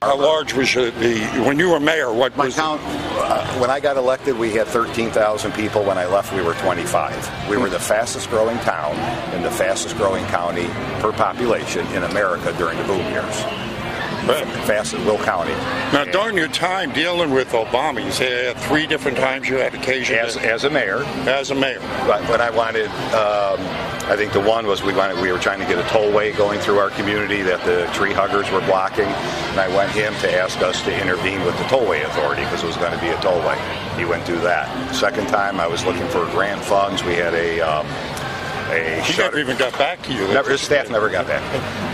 How large was when you were mayor? What My was town, when I got elected, we had 13,000 people. When I left, we were 25. We were the fastest growing town and the fastest growing county per population in America during the boom years. Fastest, Will County. Now, during your time dealing with Obama, you say 3 different times you had occasion as a mayor. As a mayor. But I wanted, I think the one was we were trying to get a tollway going through our community that the tree huggers were blocking, and I went him to ask us to intervene with the tollway authority because it was going to be a tollway. He went through that. Second time, I was looking for grant funds. We had He never even got back to you. His staff never got back.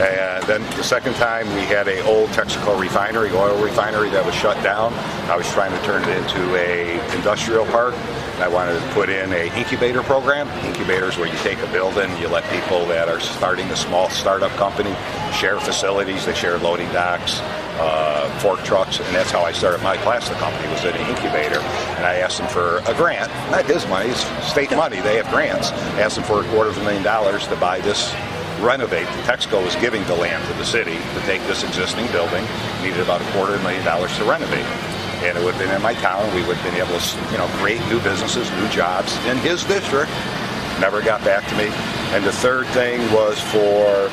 And then the second time, we had an old Texaco refinery, oil refinery that was shut down. I was trying to turn it into a industrial park. And I wanted to put in an incubator program. Incubators where you take a building, you let people that are starting a small startup company share facilities. They share loading docks, fork trucks, and that's how I started my plastic company, was in an incubator. And I asked him for a grant, not his money, it's state money, they have grants. I asked him for $250,000 to buy this, renovate. Texaco was giving the land to the city to take this existing building, needed about $250,000 to renovate. And it would have been in my town, we would have been able to create new businesses, new jobs in his district. Never got back to me. And the third thing was for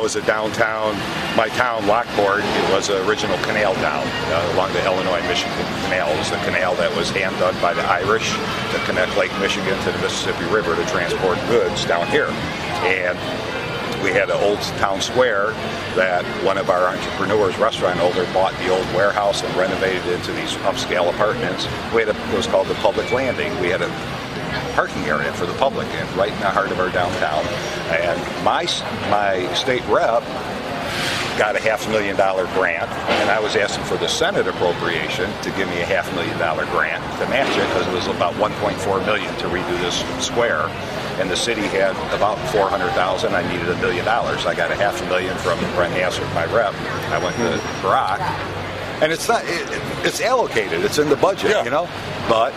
was a downtown, my town, Lockport. It was an original canal town along the Illinois-Michigan Canal. It was the canal that was hand dug by the Irish to connect Lake Michigan to the Mississippi River to transport goods down here. And we had an old town square that one of our entrepreneurs, restaurant owner, bought the old warehouse and renovated it into these upscale apartments. It was called the Public Landing. We had a parking area for the public and right in the heart of our downtown. And my state rep got a $500,000 grant, and I was asking for the Senate appropriation to give me a $500,000 grant to match it because it was about $1.4 million to redo this square. And the city had about $400,000. I needed $1 million. I got a $500,000 from Brent Nassar, my rep. I went to Brock, and it's not. It's allocated. It's in the budget, But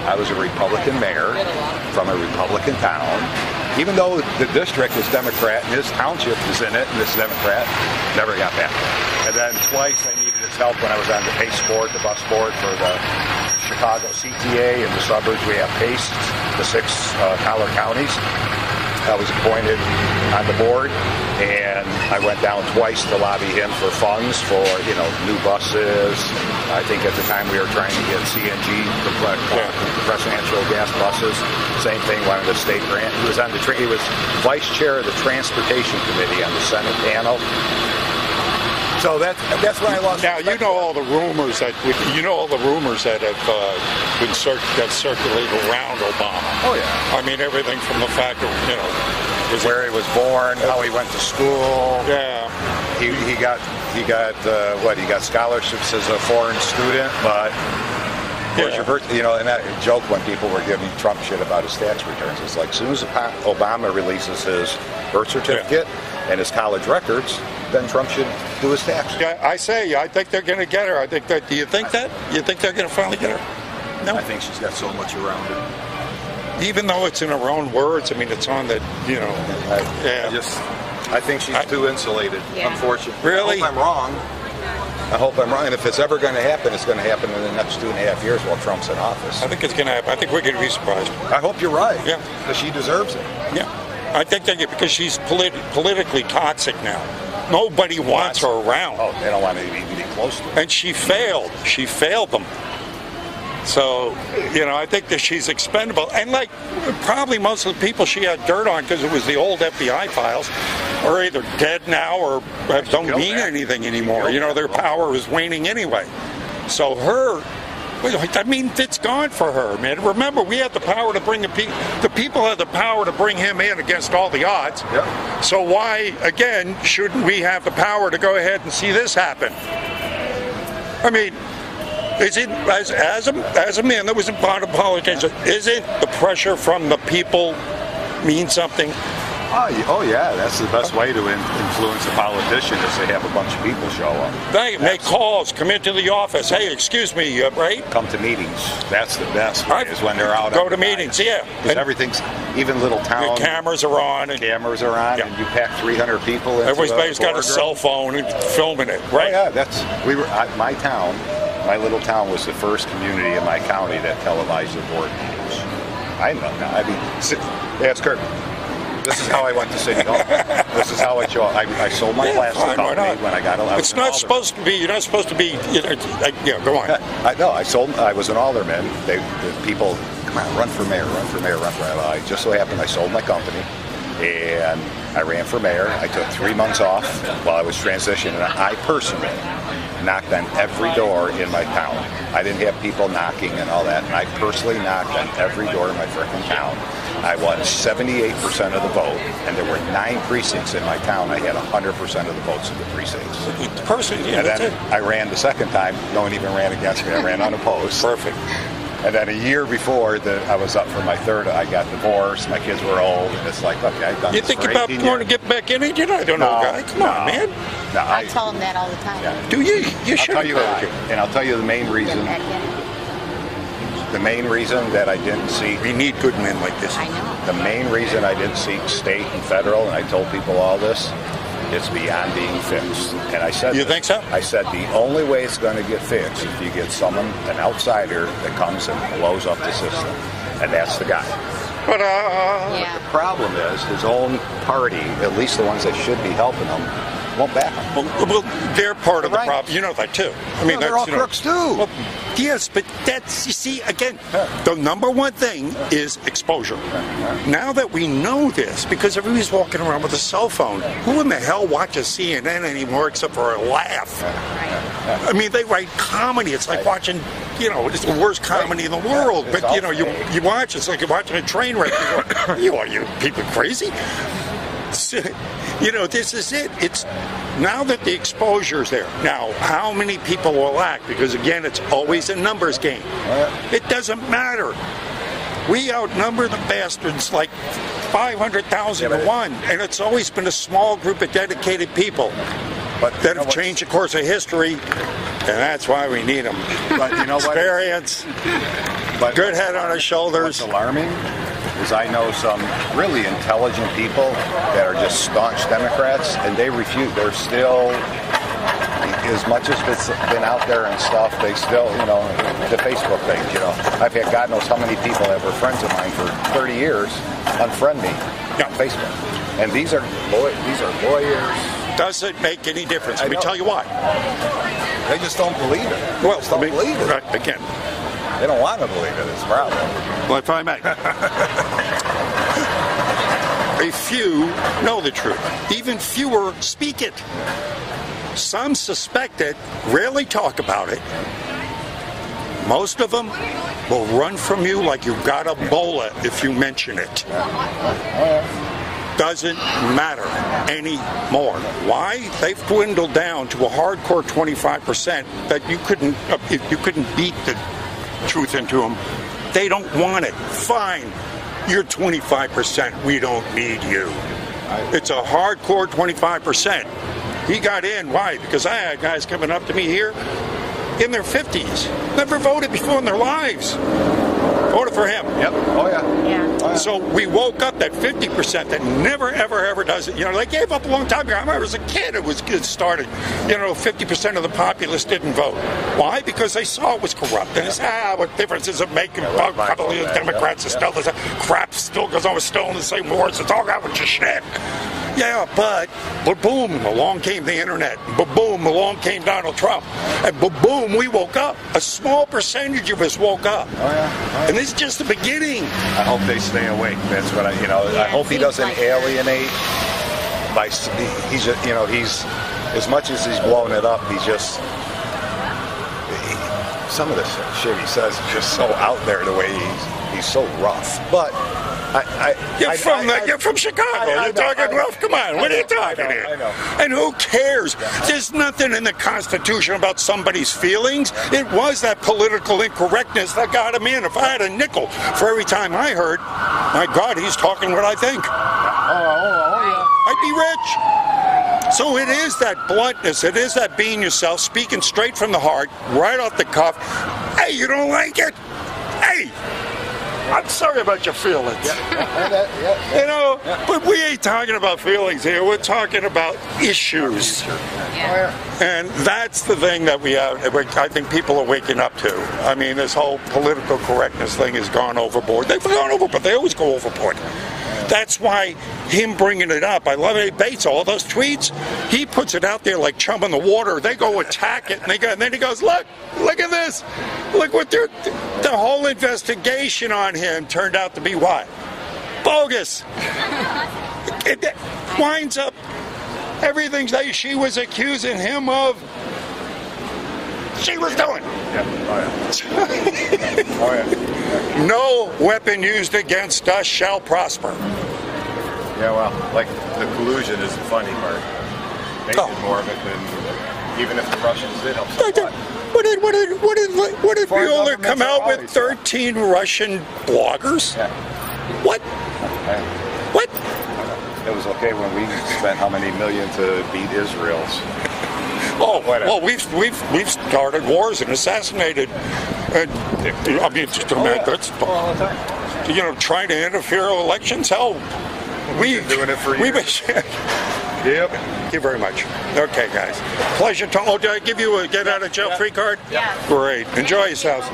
I was a Republican mayor from a Republican town. Even though the district is Democrat and his township is in it and it's Democrat, never got back. And then twice I needed his help when I was on the PACE board, the bus board for the Chicago CTA. In the suburbs we have PACE, the 6 collar counties. I was appointed on the board, and I went down twice to lobby him for funds for, new buses. I think at the time we were trying to get CNG, compressed natural gas buses. Same thing, wanted a state grant. He was he was vice chair of the Transportation Committee on the Senate panel. So that's when I lost. Now all the rumors that have been circulated around Obama. Oh yeah. I mean everything from the fact of where he was born, how he went to school. Yeah. He got scholarships as a foreign student, but. Where's your birth? And that joke when people were giving Trump shit about his tax returns. It's like as soon as Obama releases his birth certificate and his college records, then Trump should do his taxes. Yeah, I think they're going to get her. Do you think that? You think they're going to finally get her? No. I think she's got so much around her. Even though it's in her own words, I mean, it's on the, I think she's too insulated, unfortunately. Really? I hope I'm wrong. And if it's ever going to happen, it's going to happen in the next 2.5 years while Trump's in office. I think it's going to happen. I think we're going to be surprised. I hope you're right. Yeah. Because she deserves it. Yeah. I think because she's politically toxic now. Nobody wants her around. Oh, they don't want to even be close to her. And she failed. She failed them. So, I think that she's expendable. And probably most of the people she had dirt on because it was the old FBI files are either dead now or don't mean anything anymore. Their power is waning anyway. So it's gone for her, man. Remember, we had the power to bring the people had the power to bring him in against all the odds. Yeah. So why, again, shouldn't we have the power to go ahead and see this happen? I mean, is it, as a man that was involved in politics, isn't the pressure from the people mean something? Oh yeah, that's the best way to influence a politician is to have a bunch of people show up. They make calls, come into the office. Hey, excuse me, right? Come to meetings. That's the best way, is when they're out. Go to meetings, yeah. Because everything's, even little town. The cameras are on. And you pack 300 people into everybody's got a cell phone and filming it, right? Oh, yeah, my town, my little town was the first community in my county that televised their board meetings. I know now. I mean, ask Kurt. This is how I went to City Hall. This is how I show up. I sold my plastic company when I got elected. It's not supposed to be. You're not supposed to be. Yeah, go on. I was an alderman. The people, come on, run for mayor, run for mayor, run for mayor. I just so happened I sold my company, and I ran for mayor. I took 3 months off while I was transitioning. And I personally knocked on every door in my town. I didn't have people knocking and all that, and I personally knocked on every door in my frickin' town. I won 78% of the vote, and there were 9 precincts in my town. I had 100% of the votes in the precincts. And then I ran the second time. No one even ran against me. I ran unopposed. Perfect. And then a year before I was up for my third, I got divorced. My kids were old, and it's like, okay, I've done You this think for about 18 going years. to get back in it? You're not an old guy. Come on, man. No, I tell them that all the time. Yeah. Do you? You should. I'll tell you the main reason. Get back in it. The main reason that I didn't see. We need good men like this. I know. The main reason I didn't seek state and federal, and I told people all this, it's beyond being fixed. And I said, You think so? I said the only way it's going to get fixed if you get someone, an outsider, that comes and blows up the system, and that's the guy. But Yeah. The problem is his own party, at least the ones that should be helping him, won't back him. well, they're part of the Right. problem. You know that too. I mean, they're that's, all crooks too. Well, yes, but that's, you see, again, the number one thing is exposure. Now that we know this, because everybody's walking around with a cell phone, who in the hell watches CNN anymore except for a laugh? I mean, they write comedy. It's like watching, it's the worst comedy in the world. It's But, all you watch, it's like you're watching a train wreck. You go, are you people crazy? This is it. It's now that the exposure's there. Now, how many people will act? Because again, it's always a numbers game. It doesn't matter. We outnumber the bastards like 500,000 to 1, and it's always been a small group of dedicated people that have changed the course of history, and that's why we need them. But you know what? Experience, good head on his shoulders. What's alarming is I know some really intelligent people that are just staunch Democrats, and they refuse. They're still, as much as it's been out there and stuff, they still, the Facebook page, I've had God knows how many people that were friends of mine for 30 years unfriend me on Facebook. And these are lawyers. Doesn't make any difference. Let me tell you why. They just don't believe it. Well, don't believe it. Right, again. They don't want to believe it. It's a problem. Well, if I may. A few know the truth. Even fewer speak it. Some suspect it, rarely talk about it. Most of them will run from you like you've got Ebola if you mention it. Doesn't matter anymore. Why? They've dwindled down to a hardcore 25% that you couldn't beat the truth into them. They don't want it. Fine. You're 25%. We don't need you. It's a hardcore 25%. He got in. Why? Because I had guys coming up to me here in their 50s. Never voted before in their lives. Voted for him. Yep. Oh, yeah. Yeah. Oh, yeah. So we woke up that 50% that never, ever does it. They gave up a long time ago. I remember as a kid it started. 50% of the populace didn't vote. Why? Because they saw it was corrupt. And it's, what difference is it making? A couple of these Democrats are still the crap still goes on, we're still in the same wars. It's all got with your shit. Yeah, but boom, along came the internet. Boom, along came Donald Trump. And boom, we woke up. A small percentage of us woke up. Oh, yeah. And this is just the beginning. I hope they stay awake. That's what I hope he doesn't alienate. He's just, he's, as much as he's blowing it up, he's just, some of the shit he says is just so out there the way he's so rough. But You're from Chicago. You're talking rough. Come on, what are you talking here? I know. And who cares? There's nothing in the Constitution about somebody's feelings. It was that political incorrectness that got him in. If I had a nickel for every time I heard, my God, he's talking what I think. I'd be rich. So it is that bluntness, it is that being yourself, speaking straight from the heart, right off the cuff. Hey, you don't like it? Hey, I'm sorry about your feelings. You know, but we ain't talking about feelings here. We're talking about issues. And that's the thing that I think people are waking up to. I mean, this whole political correctness thing has gone overboard. They've gone overboard. They always go overboard. That's why him bringing it up. I love it. Bates, all those tweets, he puts it out there like chum in the water. They go attack it, and then he goes, look at this. Look what the whole investigation on him turned out to be what? Bogus. It winds up everything that she was accusing him of, she was doing. No weapon used against us shall prosper. Yeah, well, like the collusion is the funny part. Makes it more of it than even if the Russians did help supply. What did Mueller come out with 13 Russian bloggers? Yeah. What? What? It was okay when we spent how many million to beat Israel's. Oh, well, we've started wars and assassinated. I mean, just a minute. That's all the time. Trying to interfere in elections. Hell, We've been doing it for years. Yep. Thank you very much. Okay, guys. Pleasure. Did I give you a get out of jail free card? Yeah. Great. Enjoy yourselves.